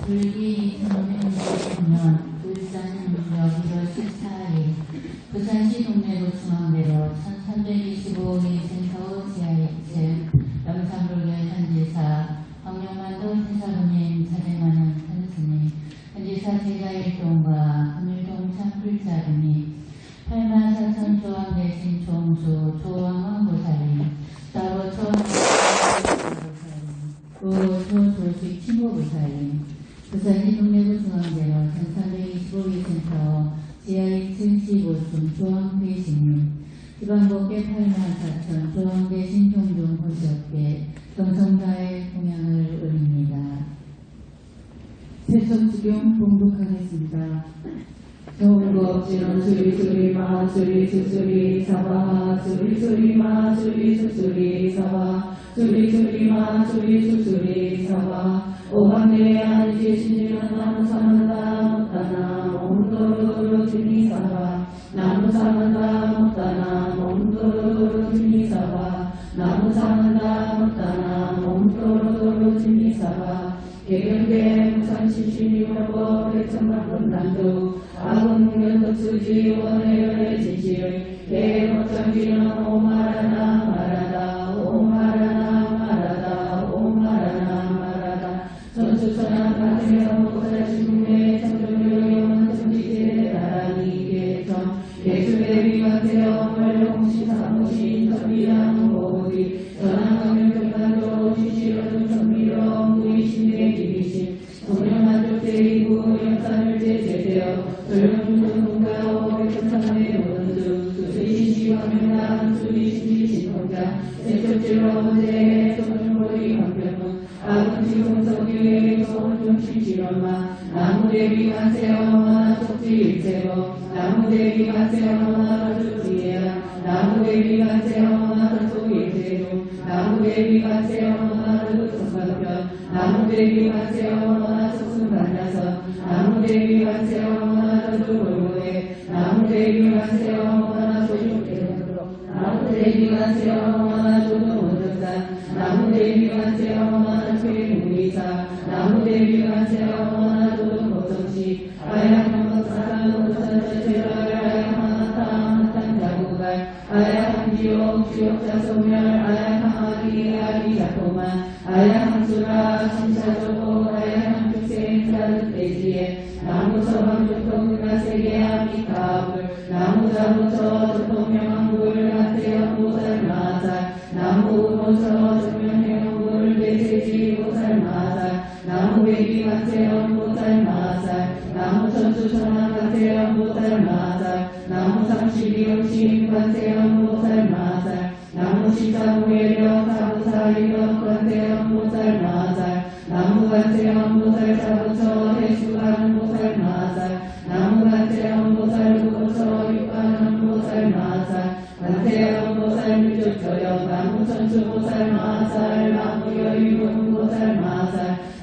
불기 2016년 울산역 1월 14일 부산시 동래구 중앙대로 1325기 센터 지하 2층 영산불교 현지사 황룡만도 신사부님 자생하는 현스님 현지사 제자일동과 금일동 참풀자금이 84,000 조항 대신 총수 조왕왕보살님 따로 초조식 친구보살님 부산시 동래구 중앙대로 1325기 센터 지하 2층 15층 조항대신님 지방법계 84,000 조항대신 종종 보시업계 정성다의 공양을 올립니다. 세척주경 봉독하겠습니다. 정법지는 수리수리마 수리수수리 사바 수리수리마 수리수수리 사바 수리수리마 수리수수리 사바 오반대한 지신지는 나무사만다 못다나 몸도로도로 주니사바 나무사만다 못다나 몸도로도로 주니사바 나무사만다 못다나 몸도로도로 주니사바 개경계 무상신신이원법 백천만분단도 아군문연덕수지 원해열의 진실 개목장지는 오마라나 마라다 오마라나 마라다 오마라나 마라다 전수천한 가세형 보살신문의 청정여영 정지제 나란히 개청 예수대비관세형 원룡신 사무신 전비랑 모디 전한강명정단도 지시로는 전비령 무의신의 기비신 동명만족대이구 영산을제 제대여 전령중동공가오 백천산의 원수 수리신시광명남 수리신시신동자 세척지로 문제 소중보리 황병문 아군지공석유의 소원중신실엄마 나무대비관세엄마 속지일체로 나무대비관세엄마 조지혜야 나무대비관세엄마 속일체로 나무대비관세엄마 조성관편 나무대비관세엄마 속순반야서 나무대비관세엄마 조골고해 나무대비관세엄마 소중대로 나무대비관세엄마 조동원정산 나무대비관세엄마 최무이사 나무대비관세엄마 조동보성시 아야한번사랑보살제발 아야한탄탄자고갈 아야한지옥 지옥자소멸 아야한아리 아리자포만 아야한수라 신사조고 아야한축생사득대지에 나무서방조통가세계 아미타불 나무자부처 조통명왕불 가태영보살마살 나무우모서 조명행왕불 대세지보살마살 나무배기가태영보살마살 나무천수천왕가태영보살마살 나무삼십이용신가태영보살마살 나무시사무예령 사부사리령 가태영보살마살 나무가태영보살 사부처 해수가는보살마살 나무가태영보살 부부처 육가는보살마살 가태영보살 유족처형 나무천수보살마살 나무여유봉보살마살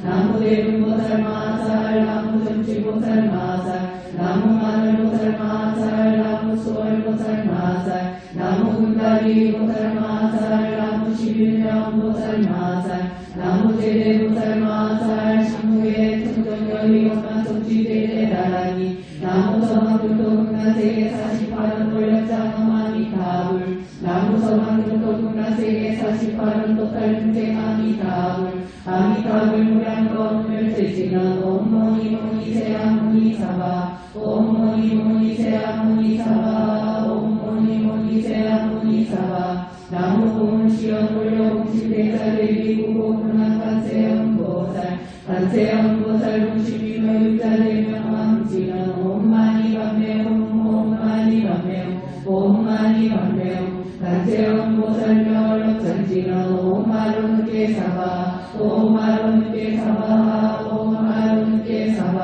나무대분보살마살 나무정치보살마살 나무마늘보살마살 나무수월보살마살 나무군다리보살마살 나무십일명보살마살 나무제대보살마살 신무의 청정여리엄마 성지대대다라니 나무서방교토군가세계 48원 권력장엄아미타불 나무서방교토군가세계 48원 토탈중생 아미타불 아미타불 무량건멸세지는 옴모니모니세아모니사바 옴모니모니세아모니사바 옴모니모니세아모니사바 나무공시연 원료공시대사대비구고문학간세연보살 간세연보살 공시비묘육자대명왕지는 옴마니반매옴 옴마니반매옴 옴마니반매옴 간세연보살묘력전지는 오마론께사바 오마론께사바 오마론께사바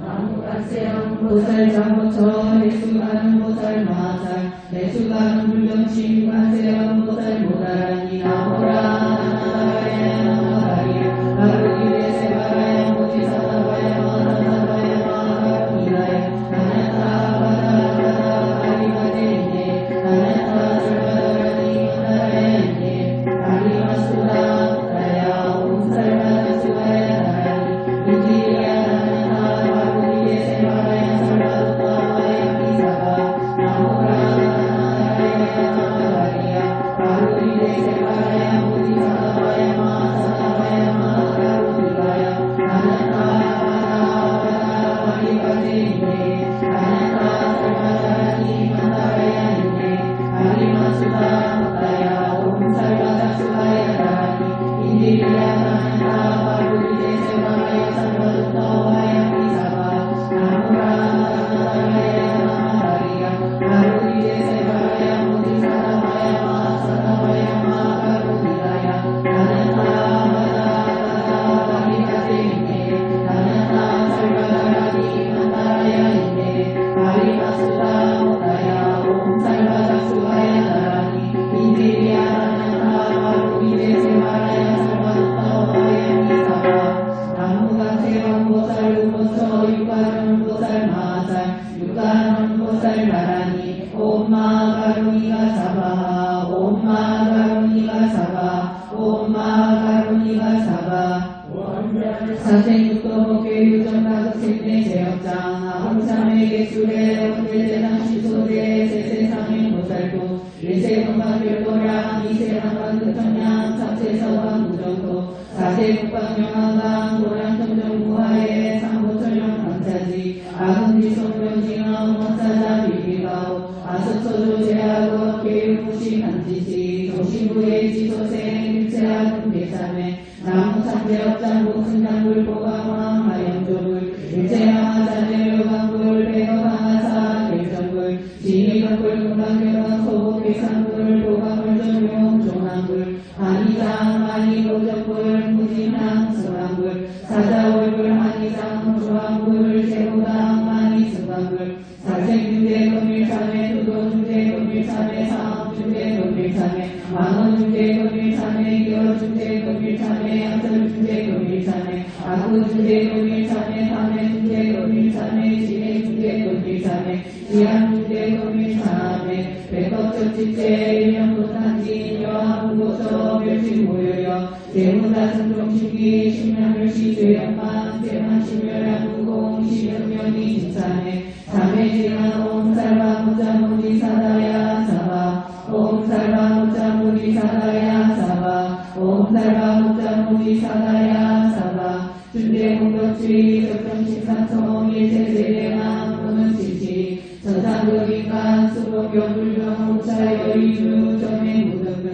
나무간세연보살 장보처 해수가는 보살마살 해수가는 정신 관세음 보살 모다라니 나무라 나나바야 나무라리야 가루리레 세바라야 모지사다바야 마사다바야 마가루니라야 나나타 바다바다 바리바데이네 나나타 설바다라니 만다라야네 다리마수다 무다야 옴살바다 수와야 나라니 인지리야 나나타 가루리레 세바라야 설바다바야 피사바 나무라 나나라야 가루리레 세바라야 모지사다바야 마사다바야 마가루니라야 나나타 바다바다 바리바데이네 나나타 설바다라니 만다라야네 다리마수다 무다야 옴살바다 수와야 나라니 인지리야 나나타 가루리레 세바라야 설바다바야 피사바 나무라 나나라야 나나라야 가루리레 세바라야 모지사다바야 마사다바야 마가루니라야 나나타 바다바다 바리바데이네 나나타 설바다라니 만다라야네 다리마수다 무다야 옴살바다 수와야 나라니 인지리야 나나타 가루리레 세바라야 설바다바야 피사바 나무가세원 보살 우보서 육가는 보살 마살 육가는 보살 나라니 옴마 가루니가 사바 옴마 가루니가 사바 옴마 가루니가 사바 사생육도 교육전 가족생대 제역장 아홍삼의 개술에 원대대당 시소대 세세상의 보살도 일세공방 별도량 이세상관 극천량 삼세서관 무정도 사세국방명한강 도량통정무하에 상보천령 감사지 아금지송명징함 원사자 비비가오 아수소조 제하고 교육무시 간지시 조신부의 지소생 일체하금 대참회 나무상제업장 복승장불 보강왕 하영조불 일체하자내묘강불 백업항하사 결정불 진위강불 금강경강 소복계상불 보강불 전용 종항불 한의상 만이로정불 무진항 승왕불 사자월불 한의상 조항불 세무당 만이승왕불 살생중대 금일참회 두도중대 금일참회 상업중대 금일참회 만원중대 금일참회 기어중대 금일참회 양설중대 금일참회 아구중대 금일참회 삼회중대 금일참회 진해중대 금일참회 지한중대 금일참회 백업적집제 일명도탄진 여한국고서 멸치모여여 대문다승종신기 신명멸시 죄역만 대만신멸양구공 시명명이 진사회 삼회지만 옴살바무자무지사다야 사바 옴살바무자무지사다야 사바 옴살바무자무지사다야 사바 준대공덕지 적정신상성 일체세대만 보는지시 전상극인간 수복경불경 옥차여의주 점행무등등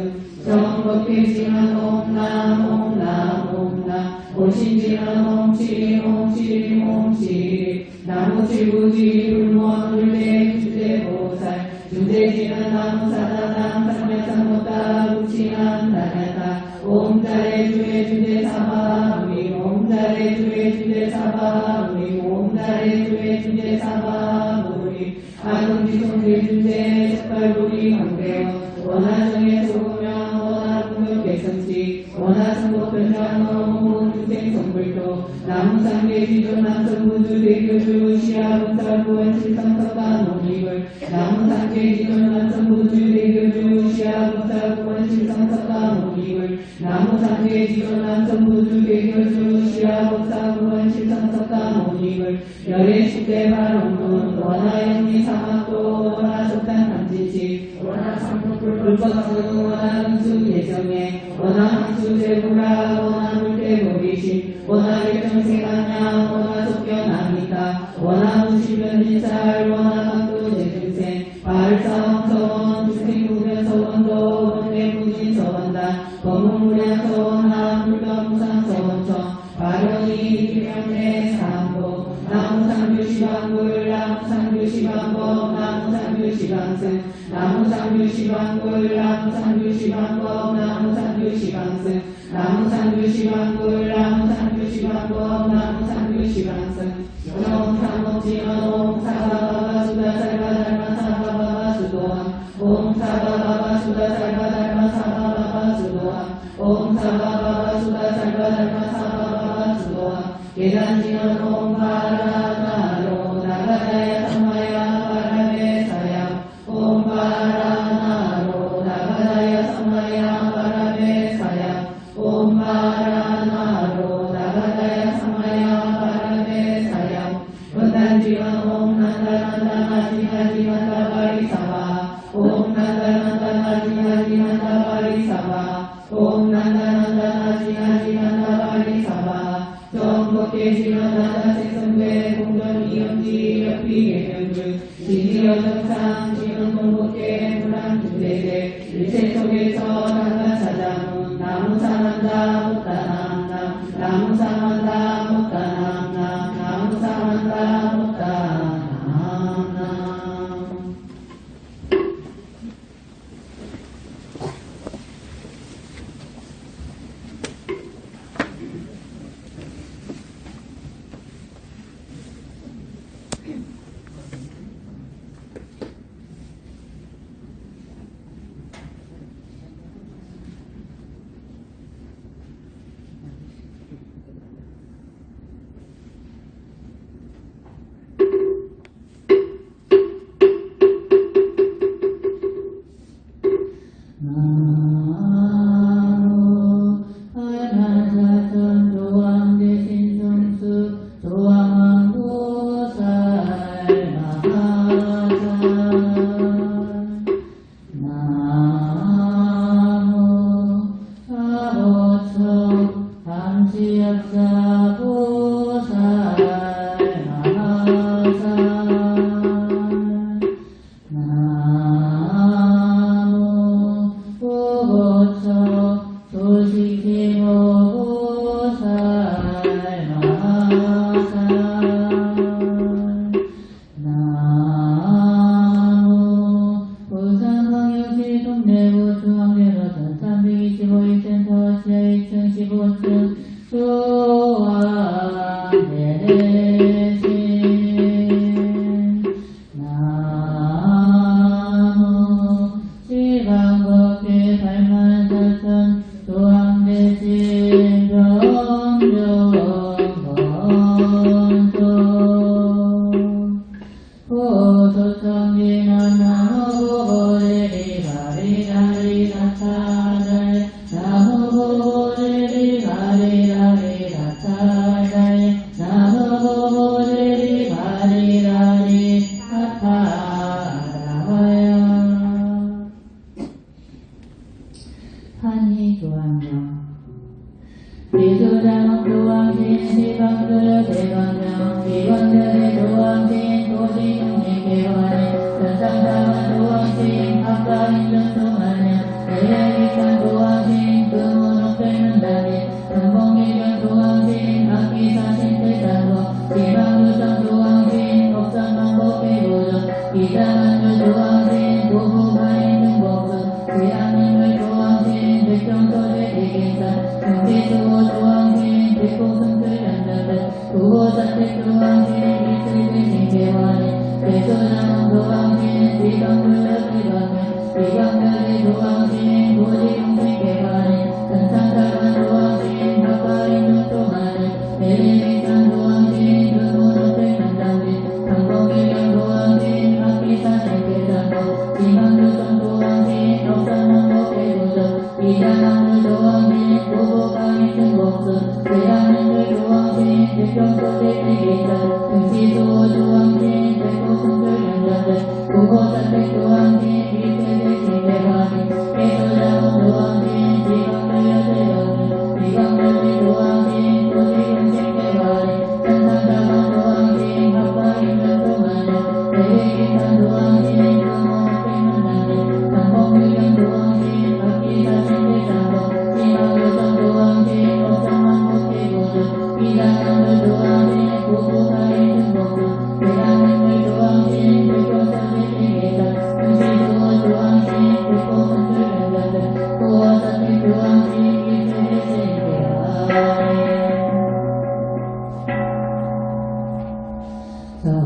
정법계지만 옴남 옴남 옴남 오신지만 옴치리 옴치리 옴치리 나무칠구지 불무원불대 주대보살 주대지만 나무사다남 삼매상모따 부치난 다냐타 옴달의 주의 주대사바 우리 옴달의 주의 주대사바 우리 옴달의 주의 주대사바 우리 아동지성대 주대 색발부리 강대원 원하정의 소금명 원하궁금 개성지 원하승복변장어 홍문중생성불도 나무상계지존 남성무주 대교주 시아봉살구원 실성석가 농립을 나무상계지존 남성무주 대교주 시아봉살구원 실성석가 농립을 나무상계지존 남성무주 대교주 시아봉살구원 실성석가 농립을 열애십대 발언문 원하영리 사막도 원하속단 감지치 불법승 원하응수 예정에 원하항수 제구라 원하물대보리신 원하일정생한양 원하속견합니다 원하무시변인살 원하강도 재등생 발사왕서원 주생구변서원도 원내무진서원단 법문무량서원함 불가무상서원청 발언이 김영래 상고 나무상규시방불 나무상규시방법 나무상규시방승 나무상규시방불 나무상규시방법 나무상규시방승 나무상규시방불 나무상규시방법 나무상규시방승 영상목지원 옴사바바수다살바달마사바바수도원 옴사바 사바바바 수다 살바 사바바바 수도함 옴 사바바바 수다 살바 사바바바 수도함 계단지는 옴 바라나로 나가다야 삼마야 바라메사야 옴 바라나로 나가다야 삼마야 바라메사야 옴 바라나로 나가다야 삼마야 바라메사야 원단지만 옴 난다난다나지나지난다 바리사바 옴 난다난다나지나지난다 바리사바 옴 난다난다나지나지난다 바리사바 정법계시면 나다생성배 공전 이영지 역비계명주 진지여정상 지은 공법계 불안중대대 일체 속에서 난다사장은 나무상한다 못다남남 나무상한다 못다남남 나무상한다 못다남남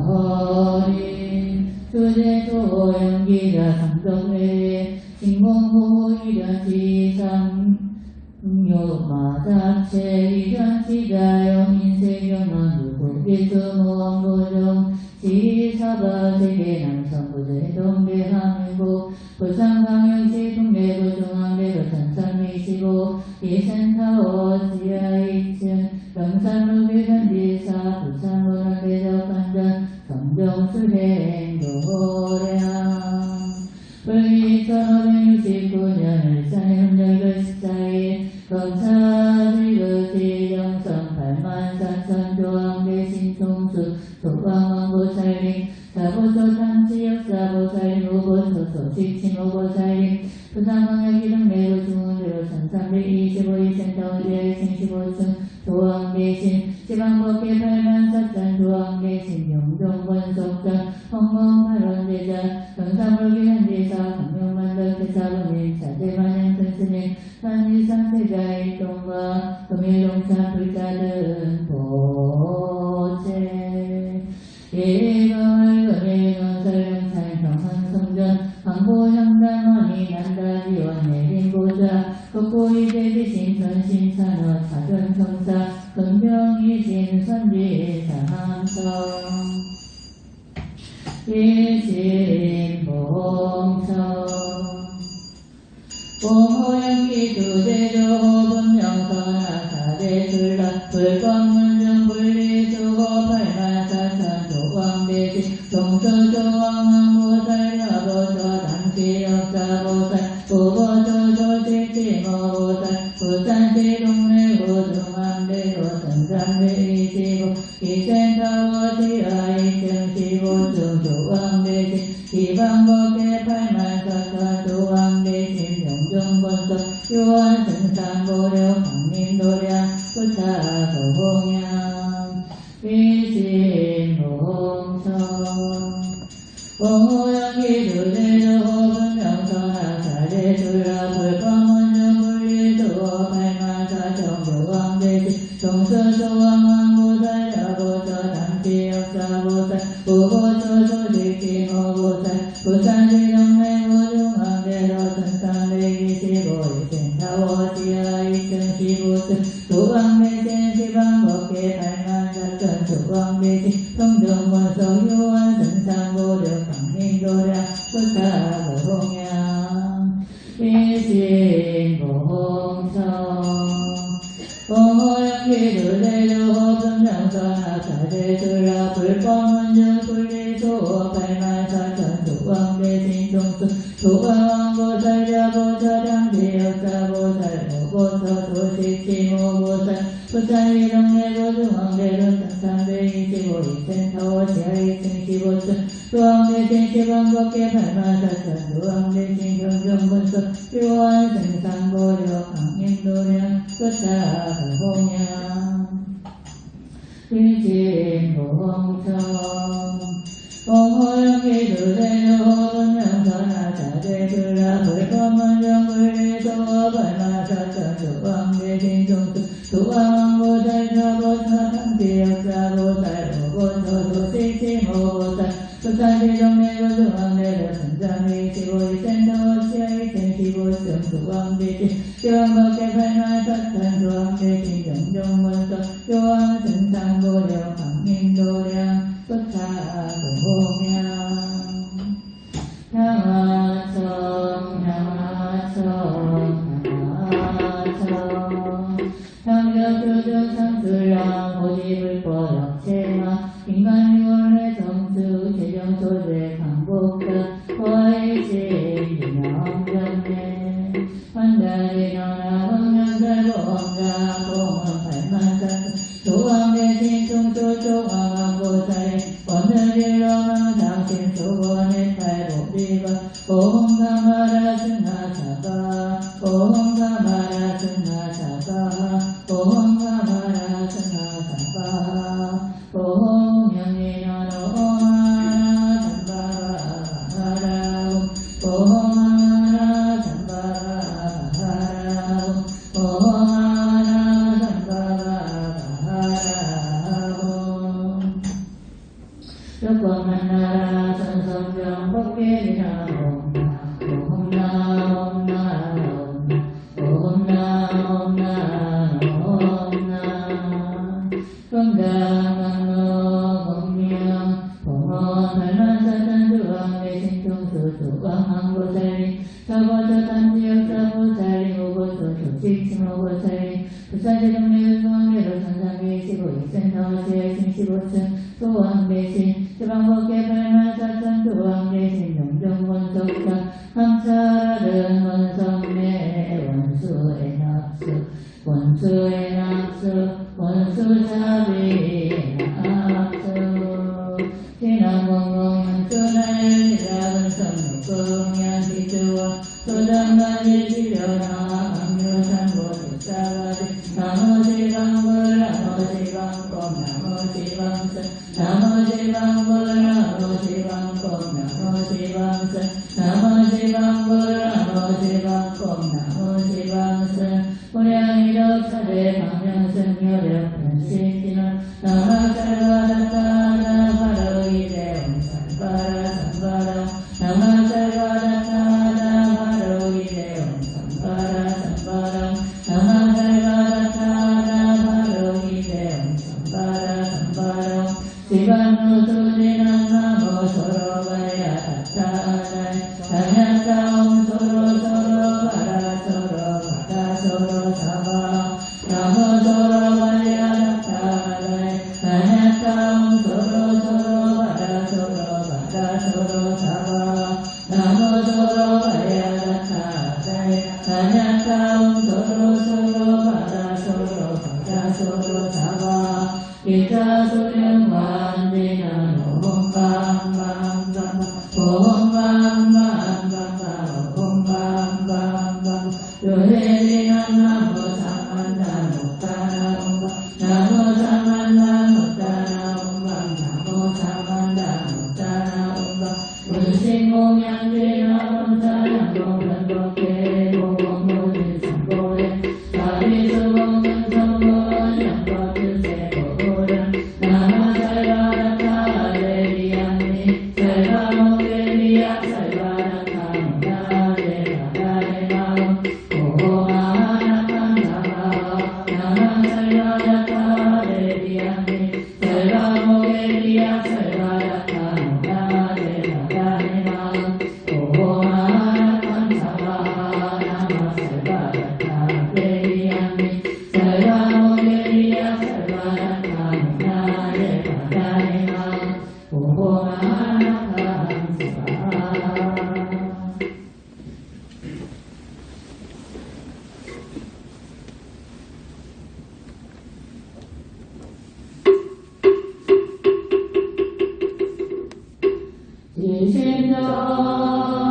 서리 주제도 연기자 상정회 인공호일연지삼 묘마자체 이전치자영인세경원 누국기수무원고정 지사바세계남성부제 동대한민국 부산광역시 동래구 중앙대로 전산미시고 이센타워 지하 2층 경산로계산지사 부산문화대적관전 성정수행도래함 불기 1569년 일산의 hun절 14일 검사들거지 영성 84,000 조항대신 총수 소광왕보살님 사보소 탐지역사보살님 오보소 소식침오보살님 부산광역기동내구 중원대로 1325일 센터원지의 15층 조항대신 지방법계 84,000 조항대신 용종권속전 홍범팔원대장 경상불기현지사 강명만덕대사부님 자재만양큰스님 산지상세자일동과 금일동산 불자등 보체 예감을 금일동 설령산 경항성전 광고현담원이 난다지원 내린보자 국고이대지신 전신산업 사전청사 금병이신 선지사항성 일신봉성 공호연기두대조 분명선하사대술라 불법문중 분리수고 84,000 조광대지 동서조왕왕보살 여보서 남시역사보살 보보소 조식지모보살 부산시 동래구 중앙대로 선산대이시고 이센타워 지하 2층 15층 조광대지 지방법계 84,000 조광대지 명정권석 유한승산보령 강림도량 부타거봉양 일진봉성 공호연기두대조 분명선하사대술라 불법문중 분리수호 84,000 조광대지 동서조왕왕보살 여보서 남시역사보살 보보소 소식지모보살 부산시 동래구 중앙대로 선산대기시고 이센타워 지하 2층 15층 조광대신 지방법계 84,000 조광대신 성정권석 유한승산보령 강림도량 부타거봉양 일신봉성 공호연기두대조 분명선하사대술라 불법문중 분리수호 84,000 조광대신 총수 조광왕보살 여보서 당지역사보살 오보서 도식지모보살 부산시 동래구 중앙대로 선산대25 이센타워 지하 2층 15층 조항대신 지방법계 84,000 조항대신 경정분석 유한승산보령 강림도량 부타거봉양 일진봉성 공호연기두대조 분명선하사대술라 불법문중 분리수호 84,000 조광대신 총수 조광왕보살 여보서 당지역사보살 오보서 도식지모보살 부산시 동래구 중앙대로 선산대25 이센타워 지하 2층 15층 조광대신 지방법계 84,000 조항대신 경정권석 유한승산보령 강림도량 부타거봉양 향하청 향하청 향하청 향격교정 상술랑 고지불법역체마 인간유언의 정수 재정소재 강복자 화이신 유명전네 환자리너나 흥명살보험자 공은 84,000 조광대신 총수 조광왕보살 원늘일러망 당신 수건의 탈복리가 공감하라 승하사바 보살님 부산시동네 중앙대로 산삼위 15일센터 지하신 15층 소왕대신 지방법계 84,000 소왕대신 명정원석사 감찰은 원성내 원수의 낙수 원수의 낙수 원수자비의 낙수 지난공공연수날 지락은 성육공연 기주원 소장관이 지려나 압류산고 독사가지 나머지방불 나머지방법 나머지방선 나머지방불 나머지방법 나머지방선 나머지방불 나머지방법 나머지방선 고량이력 차례 방명승 여력 변신진원 남학살바다타다 바로 이대원 산바라 산바라 남학살바다타다 바로 이대원 산바라 산바라 남학살바다타다 바로 이대원 산바라 산바라 지반노수지난 나무 서로 가야 다타다 다냐타옴 서로 서로 가라 서로 가다 서로 잡아 나무 서로 가야 다타다 다냐타옴 서로 서로 가라 서로 가다 서로 잡아 나무 서로 가야 다타다 다냐타옴 서로 서로 가라 서로 가다 서로 잡아 기타 소령 완전한 옴밤밤밤밤 옴밤밤밤밤 옴밤밤밤 요해리난 나무 사만다 못다나 옴밤 나무 사만다 못다나 옴밤 나무 사만다 못다나 옴밤 문신공양지나 본사양공 변덕해 공공모진 상고래 다리수공은 성고원 양법주세 고고령 나마살바라타 레리안니 살바모게리야 살바라타 나레바라레마움 고마하나칸다마 나마살바라타 레리안니 살바모게리야 살바라타 나레바라레마움 고마하나칸다마 나마살바라타 레리안니 살바모게리야 살바라타 나레바라레마움 고마하나칸다마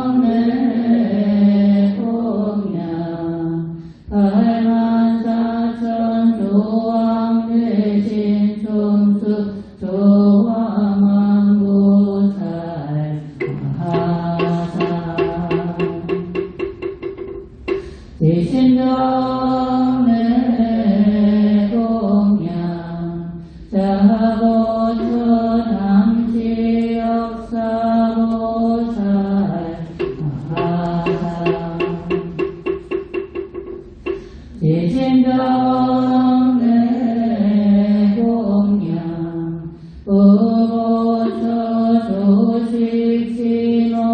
지신정내 공양 84,000 조왕대신 총수 조왕왕보살 하사 지신정내 공양 자보천함지역사보살 하사 지신정내 공양 우보처 조식신오보살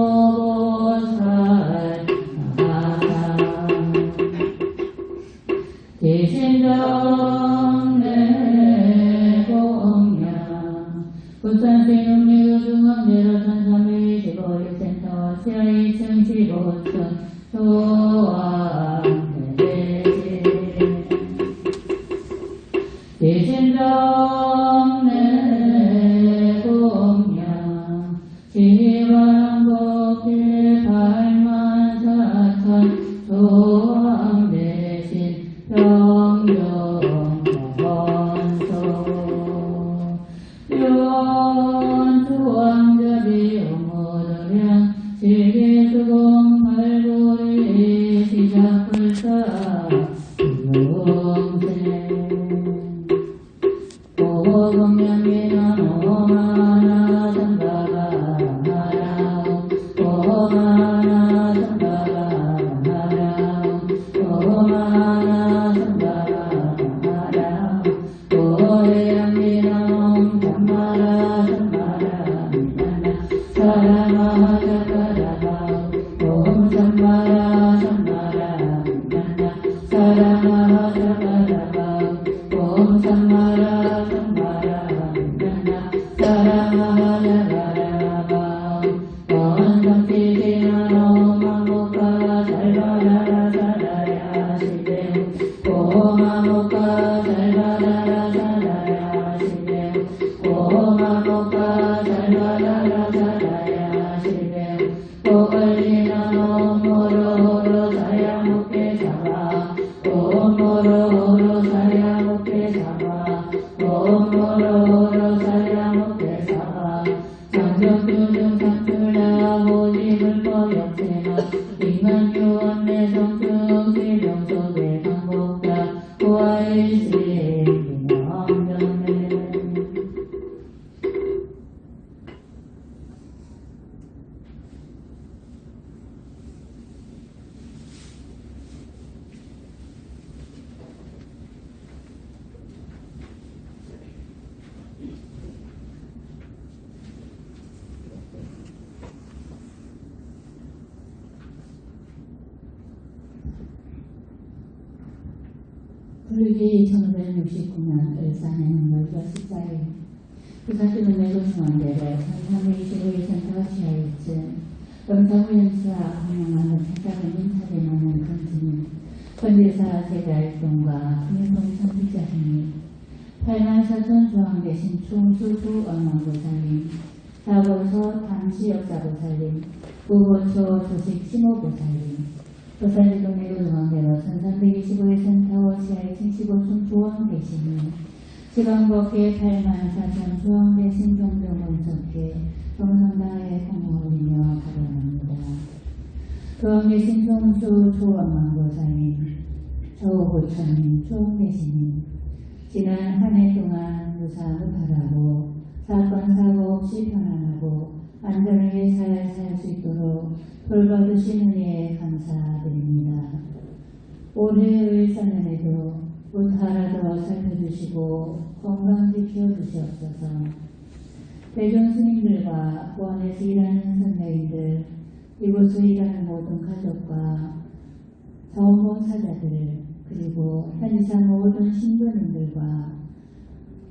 하사 지신정내 공양 부산시흥리우중앙대로 산삼위 15일센터 지하 2층 15층 소왕대신 지신정내 공양 지방법계 84,000 소왕대신 평정원소 요원투왕자비 오모도량 시계수공 발굴이 시작불사 용생 오공명기나 오마나 삼바바라마라움 오마나 삼바바라마라움 오마나 삼바바라마라움 오해양기나옴 삼바라 삼바라미나나 사라마하자바라마움 옴 삼바라 삼바라미나나 사라마하 불교지 1969년 을산에는 놀과 14일 부산주민내고중앙대로 325일센터 지하 1층 영상우연수와 운영하는 작가님 인사되는 금주님 건질사 제자일동과 김일동 선픽자님 8만4천 조항되신 총수수 언망보살님 사고서 당시 역사보살님 우보초 조식 심호보살님 부산지동 내고중앙대로 1325일 센터 지하 1층 15층 조항되시님 지방법계 8만4천 조항되신 종종원석회 정성당에 공헌이며 가려합니다. 조항되신 총수 조원망보살님 조부처님 조홍대신님 지난 한 해 동안 무사하고 바라고 사건 사고 없이 편안하고 안전하게 잘 살 수 있도록 돌봐주신 은혜에 감사드립니다. 올해 을사년에도 무타라도 살펴주시고 건강 지켜주시옵소서. 대중 스님들과 보안에서 일하는 선배인들, 이곳에 일하는 모든 가족과 자원봉사자들, 그리고 현지사 모든 신도님들과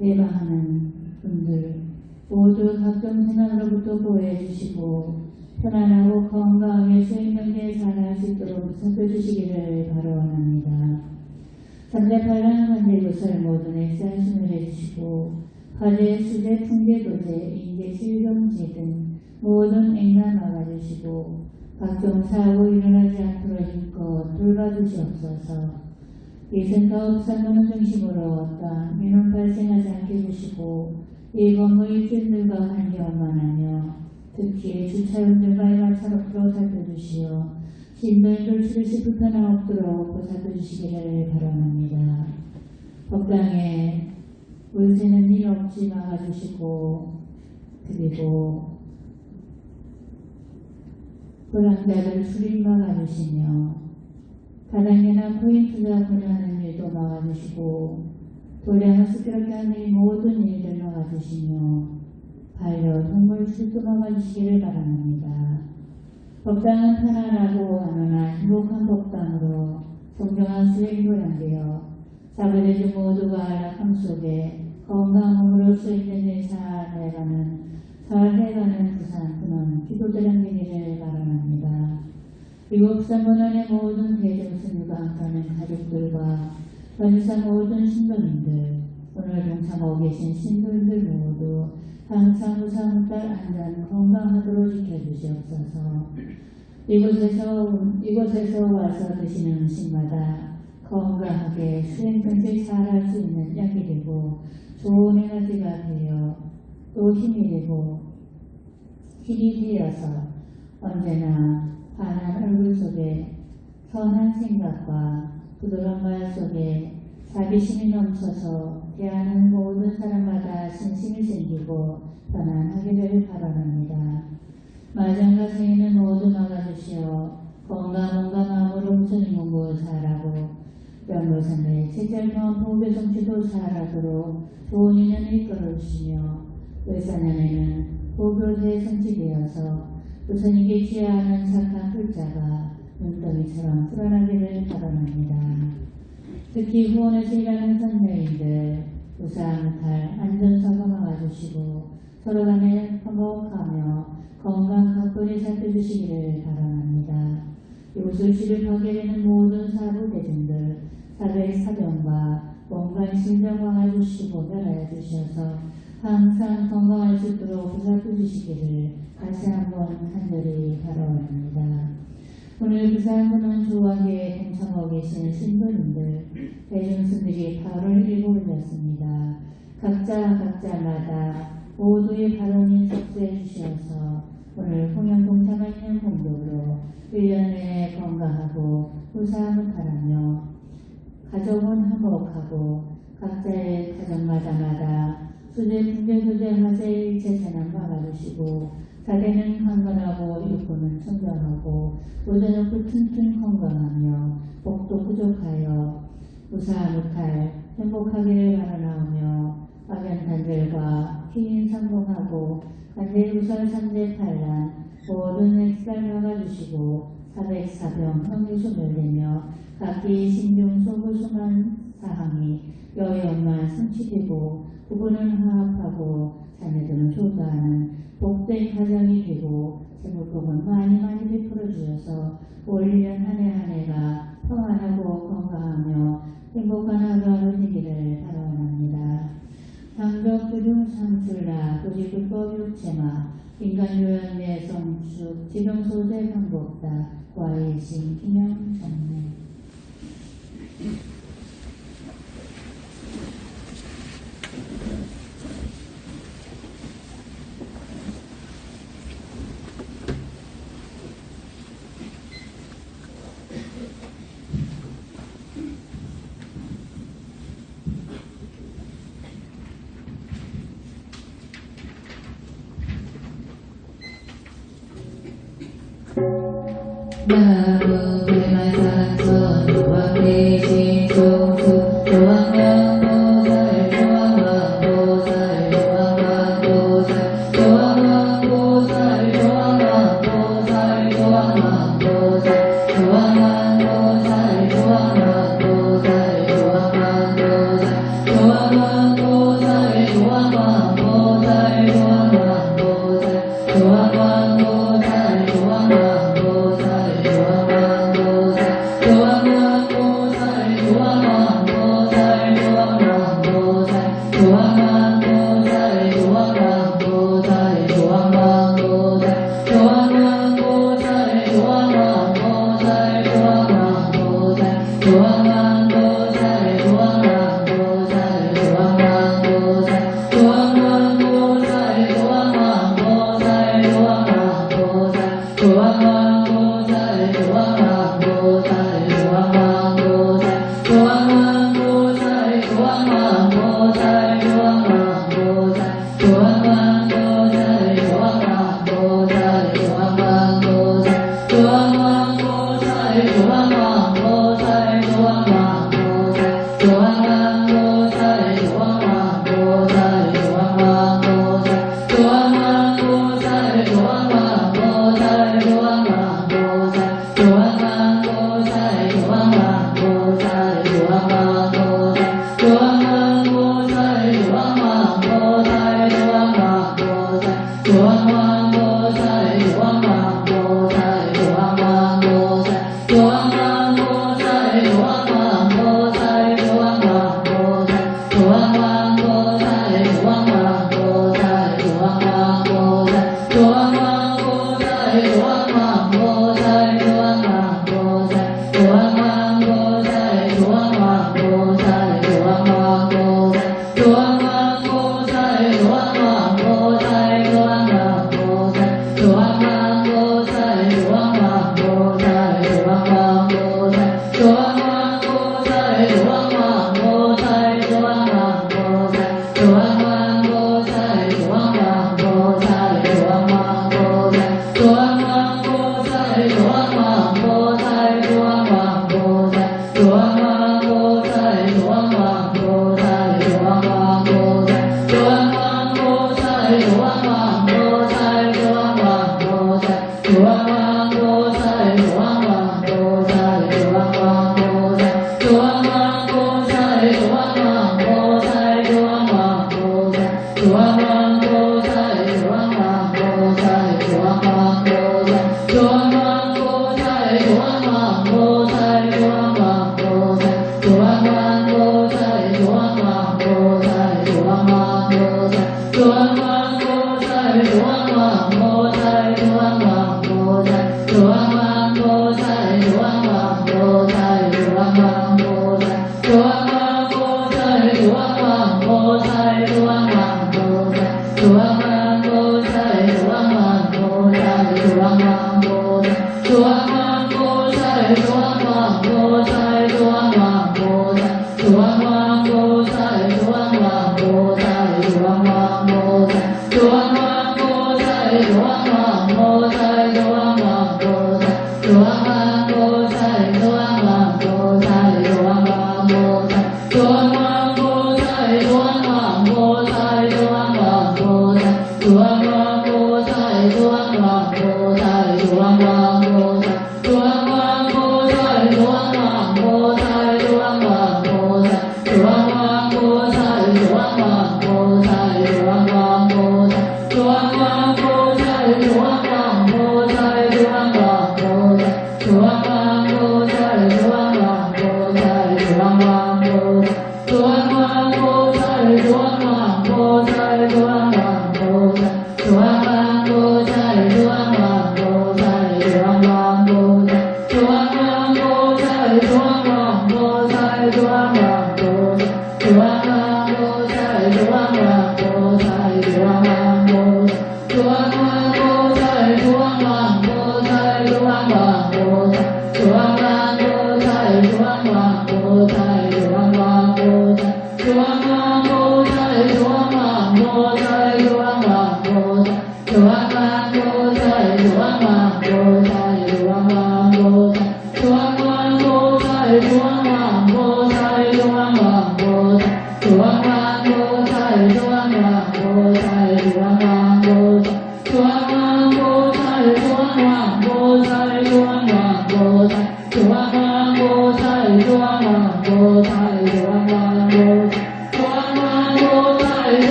예방하는 분들 모두 각종 재난으로부터 보호해 주시고 편안하고 건강하게 수행명제 잘할 수 있도록 살펴주시기를 바라옵니다. 삼대팔랑 관제구설 모든 액사심을 해주시고 화재, 수재, 풍재, 도재, 인재, 실경제 등 모든 액난 막아주시고 각종 사고 일어나지 않도록 힘껏 돌봐주시옵소서. 이 센터 업산문을 중심으로 어떠한 민원 발생하지 않게 해주시고 이 건물 입주민들과 환경만하며 특히 주차용들과의 마찰없도록 살펴주시어 시민들 출시 불편함 없도록 보살펴주시기를 바랍니다. 법당에 물새는 일 없이 막아주시고 그리고 불황자들 출입 막아주시며 다단계나 포인트가 분야하는 일도 막아주시고 도량을 습격하게 하는 이 모든 일들 막아주시며 반려동물 출입도 막아주시기를 바랍니다. 법당은 편안하고 안온한 행복한 법당으로 정정한 수행으로 연되어 사부대중 모두가 안락함 속에 건강한 몸으로 쓰이는 일 잘해가는 부산 분원 기도드림 되기를 바랍니다. 이곳 부산분원의 모든 대중스님과 함께하는 가족들과 전사 모든 신도님들 오늘 동참하고 계신 신도님들 모두 항상 무사무탈 안전 건강하도록 지켜주시옵소서. 이곳에서 와서 드시는 음식마다 건강하게 수행정실 잘할 수 있는 약이 되고 좋은 에너지가 되어 또 힘이 되고 힘이 되어서 언제나 환한 얼굴 속에 선한 생각과 부드러운 말 속에 자비심이 넘쳐서 대하는 모든 사람마다 신심이 생기고 편안하기를 바랍니다. 마장과 생인은 모두 막아주시어 건강과 마음으로 우선히 공부 잘하고 연로선의 체절과 보배 성취도 잘하도록 좋은 인연을 이끌어주시며 을사년에는 보교대에 성취되어서 우선에게 지하하는 착한 글자가 눈덩이처럼 풀어나기를 바랍니다. 특히 후원에서 일하는 선녀인들 무사무탈 안전사고 막아주시고 서로 간에 화목하며 건강 각별히 살펴주시기를 바랍니다. 이곳을 출입하게 되는 모든 사부대중들 사회의 사병과 몸과 심정 막아주시고 변화해 주셔서 항상 건강할 수 있도록 보살펴주시기를 다시 한번 간절히 바라옵니다. 오늘 부산분원 조화교에 동참하고 계신 신도님들, 대중스님들이 발언을 읽어올렸습니다. 각자마다 모두의 발언을 접수해 주셔서 오늘 공연 동참하는 공덕으로 1년에 건강하고 무사무탈하며 가정은 화목하고 각자의 가정마다마다 수제, 풍제, 소재, 화재, 일체 재난 막아주시고 사대는 강건하고 육군은 청정하고 모자놓고 튼튼 건강하며 복도 부족하여 무사무탈 행복하기를 바라나오며 악연단들과 피인상봉하고 간대우설 삼대팔란 모든 액살 막아주시고 사백사병 평유소멸되며 하며 각기 신중 소구수만 사항이 여의엄만 성취되고 부부는 화합하고 자녀들은 효도하는 복된 가정이 되고 세무복은 많이 베풀어 주셔서 올 1년 한 해가 평안하고 건강하며 행복한 하루하루 되기를 바라옵니다. 당적 부중 삼술라 도지불법 육체마 인간요연 내성축 지경소재 방법다 과일신 김영정네. 나무 불만상선 조왕대신 종수 조왕왕보살 조왕왕보살 조왕왕보살 조왕왕보살 조왕왕보살 조왕왕보살 조왕왕보살 조왕왕보살 조왕왕보살 조왕왕보살 조왕왕보살 조왕왕보살 조왕왕보살 조왕왕보살 조왕왕보살 Chua